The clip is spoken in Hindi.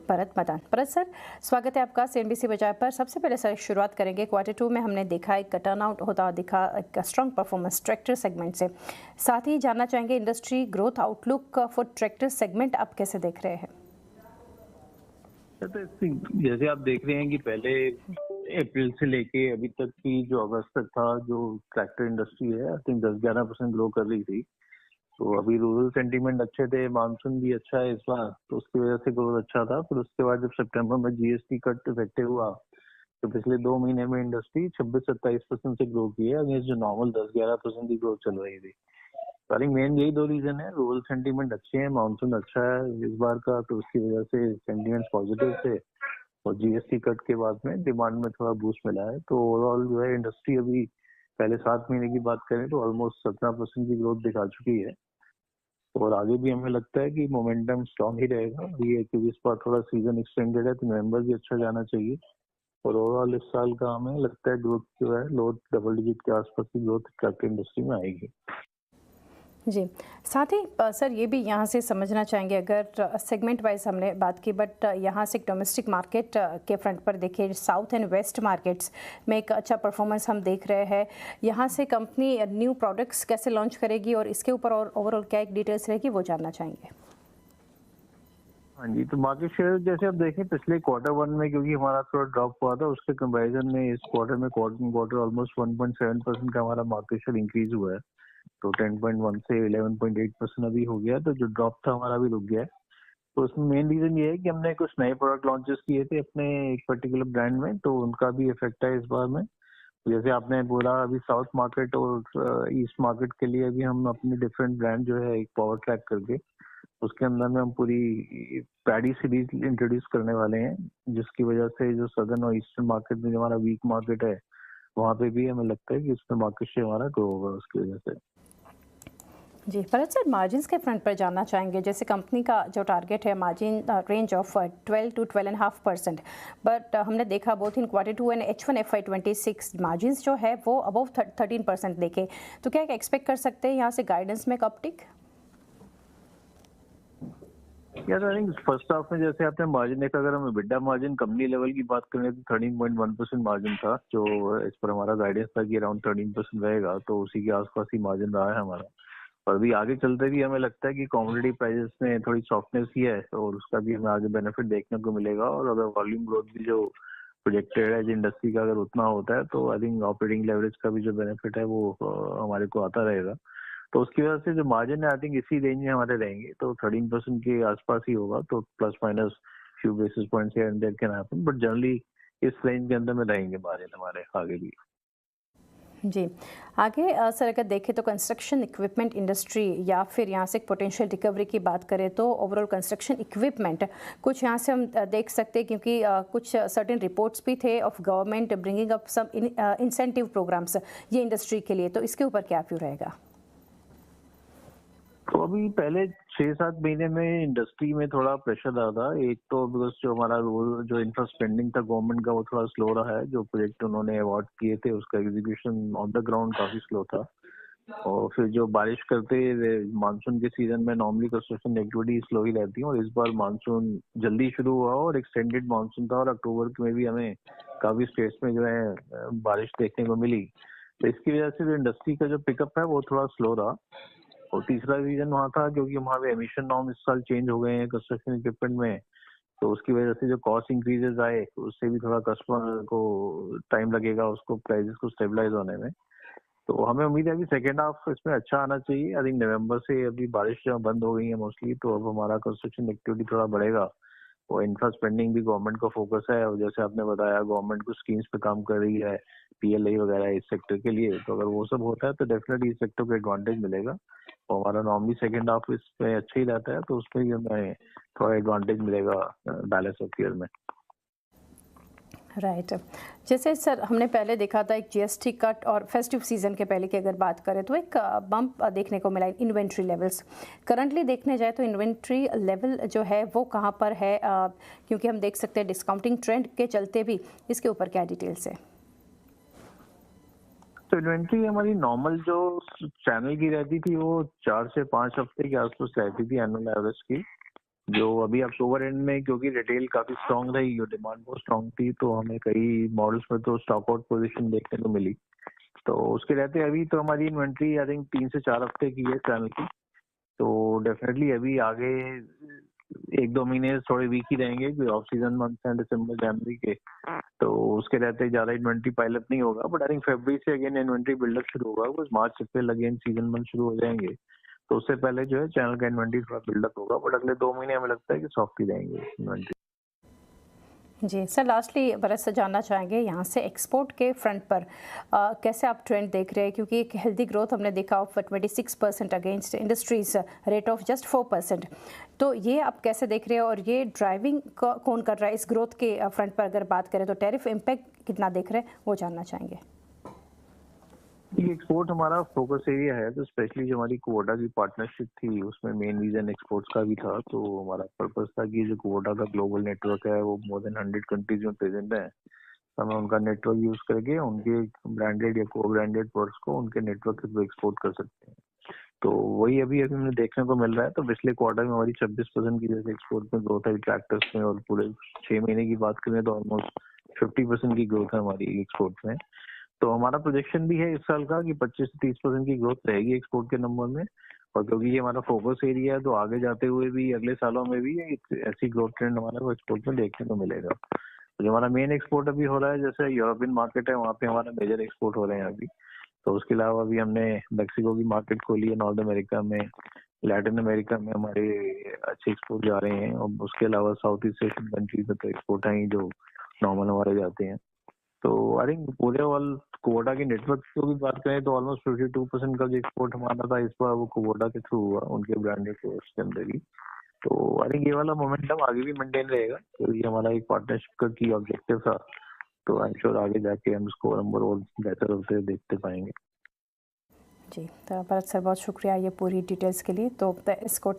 भरत मदान। भरत सर, स्वागत है आपका सीएनबीसी बाजार पर। सबसे पहले सर शुरुआत करेंगे Q2 में हमने देखा एक टर्नआउट होता दिखा, एक स्ट्रॉन्ग परफॉर्मेंस ट्रैक्टर सेगमेंट से। साथ ही जानना चाहेंगे industry growth outlook for tractor segment आप कैसे देख रहे हैं? जैसे आप देख रहे हैं कि पहले अप्रैल से लेके अभी तक की जो अगस्त तक था, जो ट्रैक्टर इंडस्ट्री है आई थिंक 10-11% ग्रो कर रही थी। तो अभी रूरल सेंटीमेंट अच्छे थे, मानसून भी अच्छा है इस बार, तो उसकी वजह से ग्रोथ अच्छा था। फिर उसके बाद जब सितंबर में जीएसटी कट इफेक्टिव हुआ तो पिछले 2 महीने में इंडस्ट्री 26-27% से ग्रो की है, अगेंस्ट जो नॉर्मल 10-11% की ग्रोथ चल रही थी। आई थिंक मेन यही 2 रीजन है, रूरल सेंटीमेंट अच्छे हैं, मानसून अच्छा है इस बार का, तो उसकी वजह से सेंटीमेंट पॉजिटिव थे और जीएसटी कट के बाद में डिमांड में थोड़ा बूस्ट मिला है। तो ओवरऑल जो है इंडस्ट्री अभी पहले 7 महीने की बात करें तो ऑलमोस्ट 17% की ग्रोथ दिखा चुकी है और आगे भी हमें लगता है कि मोमेंटम स्ट्रांग ही रहेगा। ये क्योंकि इस बार थोड़ा सीजन एक्सटेंडेड है तो नवंबर भी अच्छा जाना चाहिए और ओवरऑल इस साल का हमें लगता है ग्रोथ जो है लो डबल डिजिट के आसपास की ग्रोथ ट्रक इंडस्ट्री में आएगी। जी, साथ ही सर ये भी यहाँ से समझना चाहेंगे, अगर सेगमेंट वाइज हमने बात की, बट यहाँ से डोमेस्टिक मार्केट के फ्रंट पर देखिए साउथ एंड वेस्ट मार्केट्स में एक अच्छा परफॉर्मेंस हम देख रहे हैं। यहाँ से कंपनी न्यू प्रोडक्ट्स कैसे लॉन्च करेगी और इसके ऊपर और ओवरऑल क्या एक डिटेल्स रहेगी वो जानना चाहेंगे। हाँ जी, तो मार्केट शेयर जैसे आप देखें पिछले Q1 में क्योंकि हमारा थोड़ा ड्रॉप हुआ था, उसके कंपैरिजन में इस क्वार्टर में क्वार्टर ऑलमोस्ट 1.7% का हमारा मार्केट शेयर इंक्रीज हुआ है। तो 10.1 से 11.8% अभी हो गया, तो जो ड्रॉप था हमारा भी रुक गया है। तो उसमें मेन रीजन ये है कि हमने कुछ नए प्रोडक्ट लॉन्चेस किए थे अपने एक पर्टिकुलर ब्रांड में, तो उनका भी इफेक्ट है इस बार में। जैसे आपने बोला अभी साउथ मार्केट और ईस्ट मार्केट के लिए अभी हम अपने डिफरेंट ब्रांड जो है एक पावर ट्रैक करके उसके अंदर में हम पूरी पैडी सीरीज इंट्रोड्यूस करने वाले हैं, जिसकी वजह से जो सदर्न और ईस्टर्न मार्केट में जो हमारा वीक मार्केट है वहाँ पे भी हमें लगता है कि इसमें मार्केट शेयर हमारा ग्रो होगा उसकी वजह से। जी, भरत सर मार्जिन्स के फ्रंट पर जानना चाहेंगे। जैसे कंपनी का जो टारगेट है margin range of 12 to 12.5%, but हमने देखा both in Q2 and H1 FY26 margins जो है वो अबव 13% देखे, तो क्या एक्सपेक्ट कर सकते हैं यहाँ से गाइडेंस में अपटिक? यार आई थिंक फर्स्ट हाफ में जैसे आपने मार्जिन देखा, अगर हम EBITDA मार्जिन कंपनी लेवल की बात करें तो 13.1% मार्जिन था, जो इस पर हमारा गाइडेंस था कि अराउंड 13% रहेगा, तो उसी के आसपास ही मार्जिन रहा है हमारा। और अभी आगे चलते भी हमें लगता है कि कॉमोडिटी प्राइसेस में थोड़ी सॉफ्टनेस ही है और उसका भी हमें आगे बेनिफिट देखने को मिलेगा। और अगर वॉल्यूम ग्रोथ भी जो प्रोजेक्टेड है इंडस्ट्री का अगर उतना होता है तो आई थिंक ऑपरेटिंग लेवरेज का भी जो बेनिफिट है वो हमारे को आता रहेगा। तो उसकी वजह से जो मार्जिन है आई थिंक इसी रेंज में हमारे रहेंगे, तो 13% के आसपास ही होगा, तो plus minus few basis points here and there can happen, but generally इस रेंज के अंदर में रहेंगे मार्जिन हमारे आगे भी। जी, आगे सर अगर देखें तो कंस्ट्रक्शन इक्विपमेंट इंडस्ट्री या फिर यहाँ से पोटेंशियल रिकवरी की बात करें तो ओवरऑल कंस्ट्रक्शन इक्विपमेंट कुछ यहाँ से हम देख सकते हैं, क्योंकि कुछ सर्टेन रिपोर्ट्स भी थे of government bringing up some incentive programs ये इंडस्ट्री के लिए, तो इसके ऊपर क्या व्यू रहेगा? तो अभी पहले 6-7 महीने में इंडस्ट्री में थोड़ा प्रेशर रहा था। एक तो बिकॉज जो हमारा रोल जो इंफ्रा स्पेंडिंग था गवर्नमेंट का वो थोड़ा स्लो रहा है, जो प्रोजेक्ट उन्होंने अवार्ड किए थे उसका एग्जीक्यूशन ऑन द ग्राउंड काफी स्लो था। और फिर जो बारिश करते मानसून के सीजन में नॉर्मली कंस्ट्रक्शन एक्टिविटी स्लो ही रहती है, और इस बार मानसून जल्दी शुरू हुआ और एक्सटेंडेड मानसून था और अक्टूबर में भी हमें काफी स्टेट्स में जो है बारिश देखने को मिली। तो इसकी वजह से जो इंडस्ट्री का जो पिकअप है वो थोड़ा स्लो रहा। और तीसरा रीजन वहाँ था क्योंकि वहाँ पे एमिशन नॉर्म इस साल चेंज हो गए हैं कंस्ट्रक्शन इक्विपमेंट में, तो उसकी वजह से जो कॉस्ट इंक्रीजेस आए उससे भी थोड़ा कस्टमर को टाइम लगेगा उसको प्राइसेस को स्टेबलाइज होने में। तो हमें उम्मीद है कि सेकेंड हाफ इसमें अच्छा आना चाहिए। आई थिंक नवंबर से अभी बारिश जहाँ बंद हो गई है मोस्टली, तो अब हमारा कंस्ट्रक्शन एक्टिविटी थोड़ा बढ़ेगा और इंफ्रा स्पेंडिंग भी गवर्नमेंट का फोकस है। और जैसे आपने बताया गवर्नमेंट कुछ स्कीम्स पे काम कर रही है, PLI वगैरह इस सेक्टर के लिए, तो अगर वो सब होता है तो डेफिनेटली इस सेक्टर को एडवांटेज मिलेगा और हमारा नॉर्मली सेकेंड हाफ इसमें अच्छा ही रहता है, तो उसमें भी हमें थोड़ा एडवांटेज मिलेगा बैलेंस ऑफ ईयर में। राइट, जैसे सर हमने पहले देखा था एक जीएसटी कट और फेस्टिव सीजन के पहले की अगर बात करें तो एक बम्प देखने को मिला इन्वेंट्री लेवल्स। करंटली देखने जाए तो इन्वेंट्री लेवल जो है वो कहाँ पर है, क्योंकि हम देख सकते हैं डिस्काउंटिंग ट्रेंड के चलते भी, इसके ऊपर क्या डिटेल्स है? तो इन्वेंट्री हमारी नॉर्मल जो चैनल की रहती थी वो 4 से 5 हफ्ते के आसपास रहती थी एनुअल एवरेज की। जो अभी अक्टूबर एंड में क्योंकि रिटेल काफी स्ट्रांग रही और डिमांड बहुत स्ट्रांग थी, तो हमें कई मॉडल्स में तो स्टॉक आउट पोजीशन देखने को मिली। तो उसके रहते अभी तो हमारी इन्वेंट्री आई थिंक 3 से 4 हफ्ते की है चैनल की। तो डेफिनेटली अभी आगे 1-2 महीने थोड़े वीक ही रहेंगे क्योंकि ऑफ सीजन मंथ हैं दिसंबर जनवरी के। तो उसके रहते ज्यादा इन्वेंट्री पाइलअप नहीं होगा, बट आई थिंक फरवरी से अगेन इन्वेंट्री बिल्डअप शुरू होगा, कुछ मार्च अप्रैल अगेन सीजन मंथ शुरू हो जाएंगे। तो उससे पहले जो है चैनल का इन्वेंट्री थोड़ा बिल्डअप होगा, बट अगले 2 महीने हमें लगता है कि सॉफ्ट ही रहेंगे इन्वेंट्री। जी सर, लास्टली बरस से जानना चाहेंगे यहाँ से एक्सपोर्ट के फ्रंट पर कैसे आप ट्रेंड देख रहे हैं, क्योंकि एक हेल्दी ग्रोथ हमने देखा of 26% against industries rate of just 4%। तो ये आप कैसे देख रहे हैं और ये ड्राइविंग कौन कर रहा है इस ग्रोथ के फ्रंट पर? अगर बात करें तो टैरिफ इम्पैक्ट कितना देख रहे हैं वो जानना चाहेंगे। एक्सपोर्ट हमारा फोकस एरिया है, तो स्पेशली जो हमारी कुबोटा की पार्टनरशिप थी उसमें मेन रीजन एक्सपोर्ट्स का भी था। तो हमारा पर्पस था कि जो कुबोटा का ग्लोबल नेटवर्क है वो मोर देन 100 कंट्रीज में प्रेजेंट है, तो हमें उनका नेटवर्क यूज करके उनके ब्रांडेड या को ब्रांडेड प्रोडक्ट्स को उनके नेटवर्क के थ्रू एक्सपोर्ट कर सकते हैं। तो वही अभी अभी हमें देखने को मिल रहा है। तो पिछले क्वार्टर में हमारी 26% की जैसे एक्सपोर्ट में ग्रोथ है ट्रैक्टर्स में, और पूरे 6 महीने की बात करें तो ऑलमोस्ट 50% की ग्रोथ है हमारी एक्सपोर्ट में। तो हमारा प्रोजेक्शन भी है इस साल का कि 25 से 30% की ग्रोथ रहेगी एक्सपोर्ट के नंबर में। और क्योंकि ये हमारा फोकस एरिया है, तो आगे जाते हुए भी अगले सालों में भी ऐसी ग्रोथ ट्रेंड हमारा को एक्सपोर्ट में देखने को मिलेगा। तो जो हमारा मेन एक्सपोर्ट अभी हो रहा है, जैसे यूरोपियन मार्केट है, वहाँ पे हमारा मेजर एक्सपोर्ट हो रहे हैं अभी। तो उसके अलावा अभी हमने मैक्सिको की मार्केट खोली है, नॉर्थ अमेरिका में, लैटिन अमेरिका में हमारे अच्छे एक्सपोर्ट जा रहे हैं। और उसके अलावा साउथ ईस्ट एशियन कंट्रीज में तो एक्सपोर्ट हैं जो नॉर्मल हमारे जाते हैं। तो आई थिंक पूरे ऑल कुबोटा के नेटवर्क की भी बात करें तो ऑलमोस्ट 52% का जो एक्सपोर्ट हमारा था इस बार वो कुबोटा के थ्रू हुआ, उनके ब्रांडेड प्रोडक्ट्स के अंदर ही। तो आई थिंक ये वाला मोमेंटम आगे भी मेंटेन रहेगा, तो ये हमारा एक पार्टनरशिप का की ऑब्जेक्टिव था। तो आई एम श्योर आगे जाके हम इसको नंबर और बेहतर होते देखते पाएंगे। जी, तो भरत सर बहुत शुक्रिया ये पूरी डिटेल्स के लिए। तो इसको